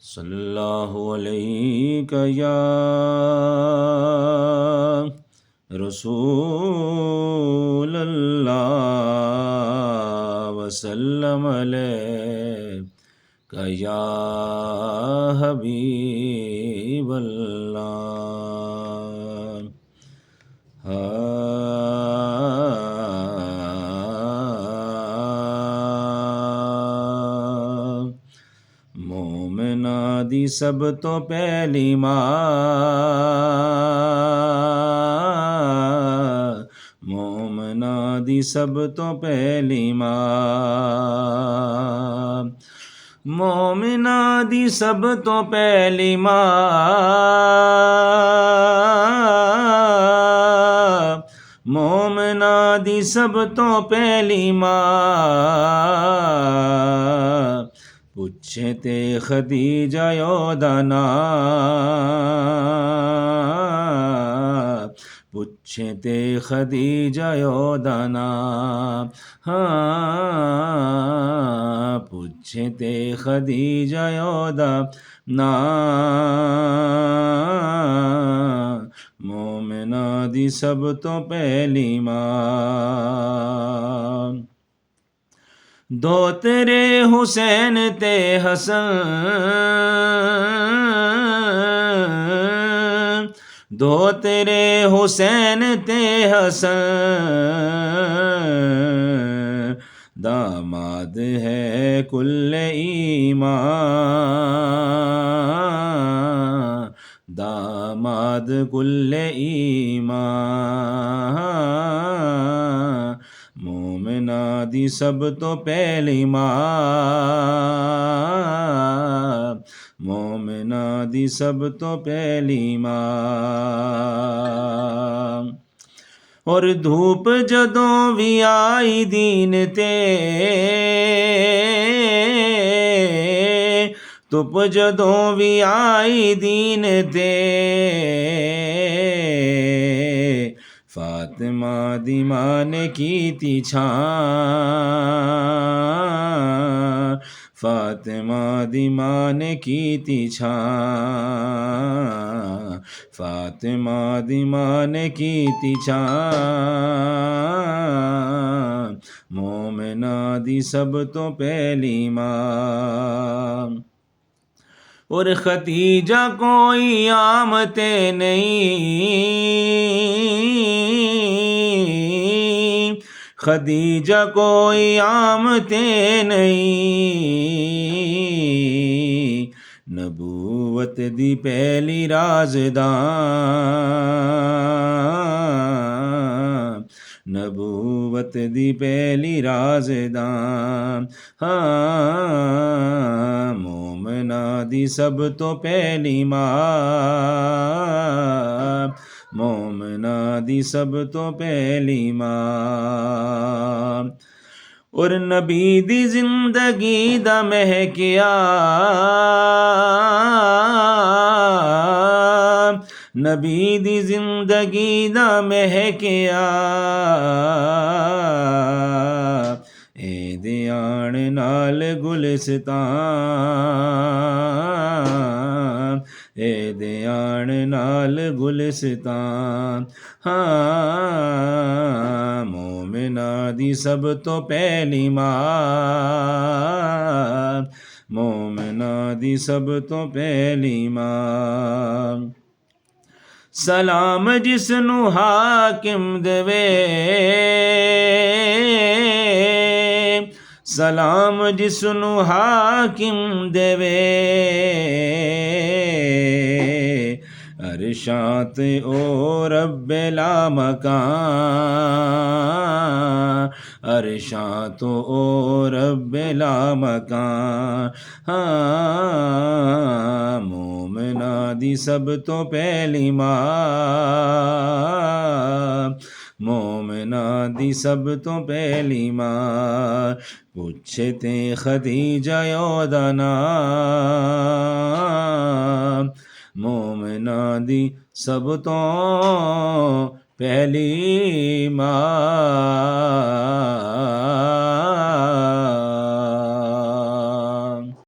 सल्लल्लाहु अलैका या रसूल अल्लाह वसल्लम अलैका या हबीब अल्लाह। मोमिना दी सब तो पहली माँ, मोमिना दी सब तो पहली माँ, मोमिना दी सब तो पहली माँ, मोमिना दी सब तो पहली माँ। पुछे ते खदीजा योदा नाम, पुछे ते खदीजा योदा नाम, हाँ पुछे ते खदीजा योदा नाम। मोमिना दी सब तो पहली माँ। दो तेरे हुसैन ते हसन, दो तेरे हुसैन ते हसन, दामाद है कुल्ले ईमान, दामाद कुल्ले ईमान। मोमिना दी सब तो पहली माँ, मोमिना दी सब तो पहली माँ। और धूप जदों भी आई दीन ते, धूप जदों भी आई दीन ते, फातिमा दी मां ने कीती छां, फातिमा दी मां ने कीती छां, फातिमा दी मां ने कीती छां। मोमिना दी सब तो पहली मां। और खदीजा कोई आमते नहीं, खदीजा कोई आमते नहीं, नबूवत दी पहली राज़दां, नबूवत दी पहली राज़दां। हाँ मोमिना दी सब तो पहली माँ, मोमिना दी सब तो पहली माँ। और नबी दी जिंदगी दा महकिया, नबी दी जिंदगी दा महकिया, एदे आण नाल गुलिस्तान, एदे आण नाल गुलिस्तान। हाँ मोमिना दी सब तो पहली माँ, मोमिना दी सब तो पहली माँ। सलाम जिसनू हाकिम देवे, सलाम जिसनू हाकिम देवे, अरशात ओ रब्बे ला मकान, अरशात ओ रब्बे ला मकान। हाँ मोमिना दी सब तो पहली माँ, मोमिना दी सब तो पहली माँ। पूछे ते खदीजा योदा नाम, मोमिना दी सब तो पहली माँ।